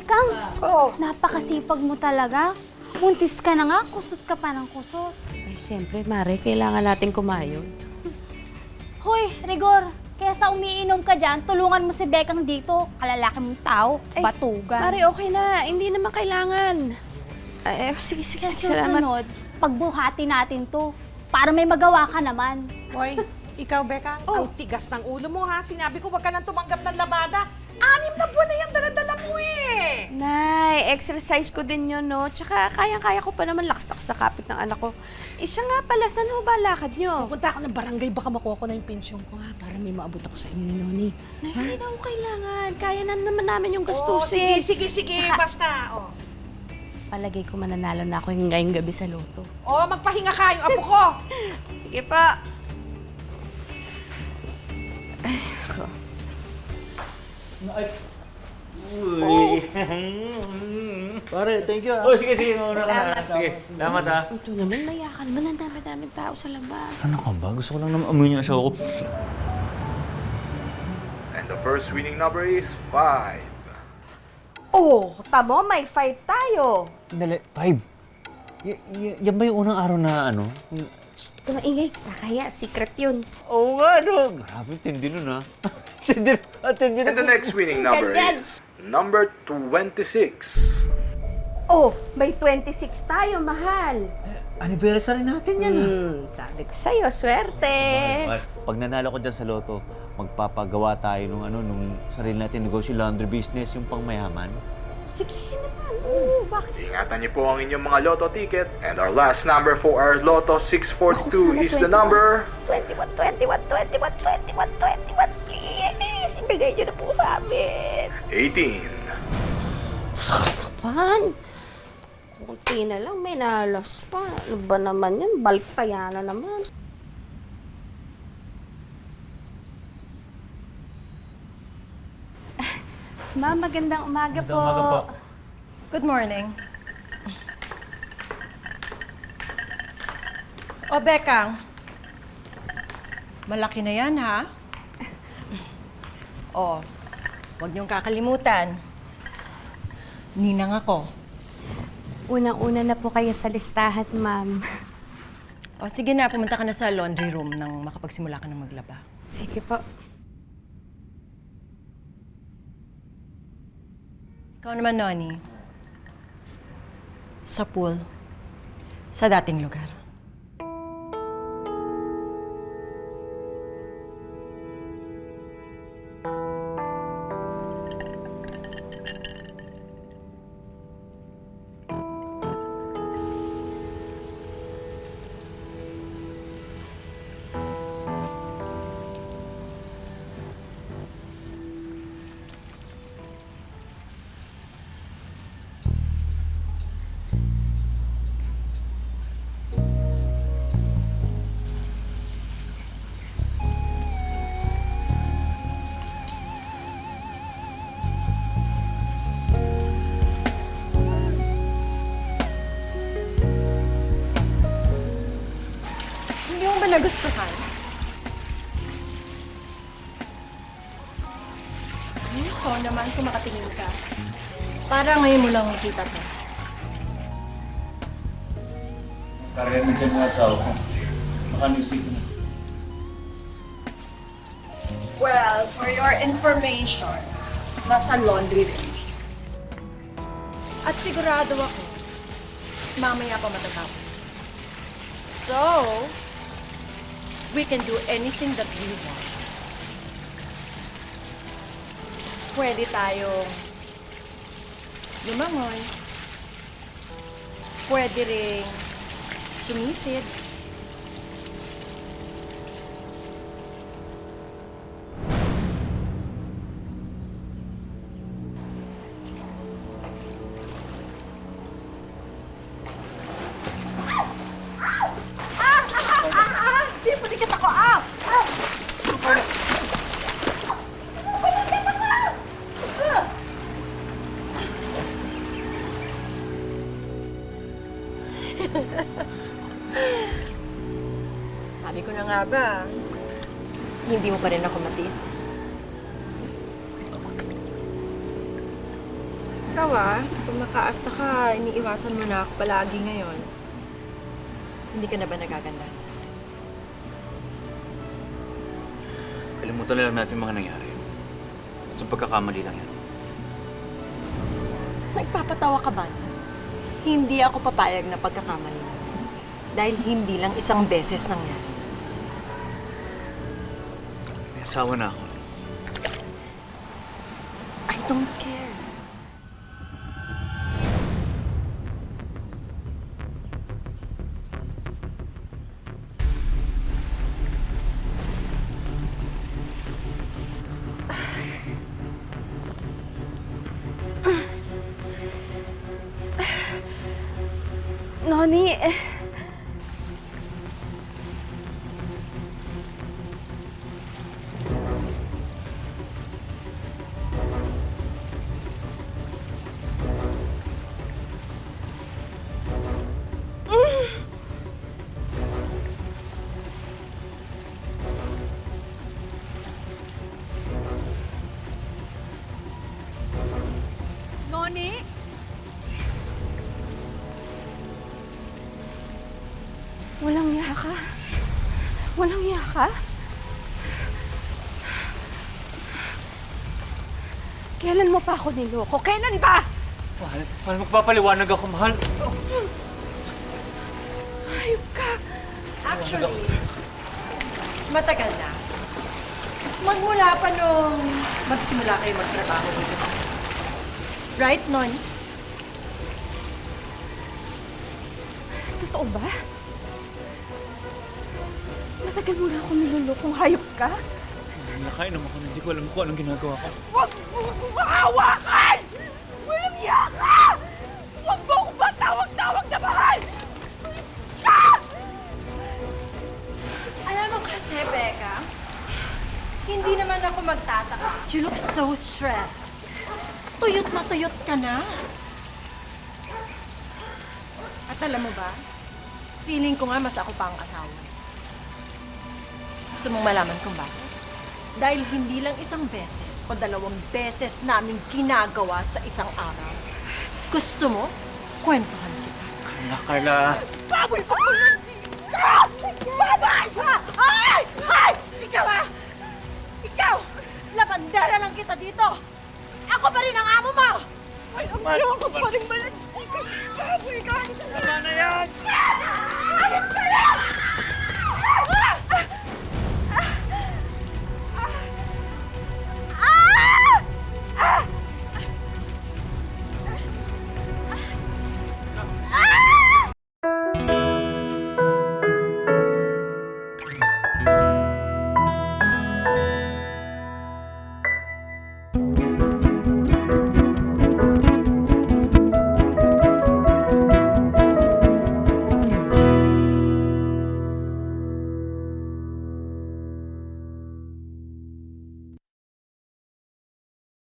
Bekang, napakasipag mo talaga. Muntis ka na nga, kusot ka pa ng kusot. Ay, siyempre, Mare, kailangan natin kumayod. Hoy, Rigor, kaya sa umiinom ka dyan, tulungan mo si Bekang dito. Kalalaki mong tao, Ay, batugan. Mare, okay na. Hindi naman kailangan. Ay, sige, Sa salamat. susunod, pagbuhati natin to, para may magawa ka naman. Hoy, ikaw, Bekang, ang tigas ng ulo mo, ha? Sinabi ko, wag ka nang tumanggap ng labada. 6 na buwan na yung dala-dala mo, eh! Nay, exercise ko din yun, no? Tsaka kayang-kaya ko pa naman laksak sa kapit ng anak ko. Siya nga pala, saan ho ba lakad nyo? Pupunta ako ng barangay, baka makuha ko na yung pensyon ko, ha? Para may maabot ako sa inyo ni Noni. Nay, hindi na ho kailangan. Kaya na naman namin yung gastusin. Sige, Tsaka- basta, oh. Palagay ko mananalo na ako yung ngayong gabi sa loto. Oh, magpahinga ka, yung apo ko! Sige pa. Uy! Pare, thank you. Oh, sige, sige. Mauna ka na. Sige, salamat ha. Ito naman, maya ka naman. Ang dami-daming tao sa labas. Ano ka ba? Gusto ko lang naman amoy yung asawa ko. And the first winning number is 5. Oh, tamo, may 5 tayo. Dali, 5. Yan ba yung unang araw na ano? Ito maingay. Kaya, secret yun. Oo nga, no. Grabe, tindi nun ha. Tindi And the next winning number Ganyan. is number 26. Oh, may 26 tayo, mahal. Anniversary natin yan ha. Sabi ko sa'yo, swerte. Pag nanalo ko dyan sa loto, magpapagawa tayo nung sarili natin negosyo, laundry business, yung pangmayaman. Sige naman. Oo, bakit? Ingatan niyo po ang inyong mga lotto ticket. And our last number for our lotto 642 is the 21. number 21, 21, 21, 21, 21, please. Ibigay niyo na po sa amin. 18. Pan, kunti na lang, may nalas pa. Ano ba naman yan? Baliktaya na naman. Ma'am, magandang umaga po. Umaga po. Good morning. O, Bekang. Malaki na yan, ha? O, huwag niyong kakalimutan. Ninang ako. Unang-una na po kayo sa listahan, ma'am. O, sige na, pumunta ka na sa laundry room nang makapagsimula ka ng maglaba. Sige po. Ikaw naman, Noni. Sa pool. Sa dating lugar. Hindi mo ba nagustuhan? Ikaw naman kung makatingin ka. Para ngayon mo lang makita to. Kaya na dyan yung asawa ko. Makanisip na. Well, for your information, nasa laundry rin. At sigurado ako, mamaya pa matatapos. So, we can do anything that we want. Pwede tayong lumangoy. Pwede ring sumisid. Di pa dikit ako! Sabi ko na nga ba, hindi mo pa rin ako matiis. Ikaw kung nakaasta ka, iniiwasan mo na ako palagi ngayon. Hindi ka na ba nagagandahan sa akin? Kalimutan na lang natin yung mga nangyari. Basta pagkakamali lang yan. Nagpapatawa ka ba? Hindi ako papayag na pagkakamali mo. Dahil hindi lang isang beses nangyari. May asawa na ako. I don't care. Noni, Noni? walang iya ka? Walang iya ka? Kailan mo pa ako niloko? Kailan ba? Mahal, mahal, magpapaliwanag ako, mahal. Ayop ka! Actually, matagal na. Magmula pa nung magsimula kayo magtrabaho dito sa Right, Non? Totoo ba? Matagal mo na ako nilolokong hayop ka? Nakain naman ako, hindi ko alam kung anong ginagawa ko. Huwag mo akong mahawakan! Walang iya ka! Huwag mo akong matawag-tawag na mahal! Alam mo kasi, Becca, hindi naman ako magtataka. You look so stressed. Tuyot na tuyot ka na. At alam mo ba, feeling ko nga mas ako pa ang asawa. Gusto mong malaman kung bakit? Dahil hindi lang isang beses o 2 beses namin ginagawa sa isang araw. Gusto mo? Kwentuhan kita. Carla. Baboy pa ko lang! Baboy! Ay! Ay! Ikaw Ikaw! Labandera lang kita dito! Ako pa rin ang amo mo! Ay, ang ako pa rin malansi ka! Baboy ka! Tama na yan!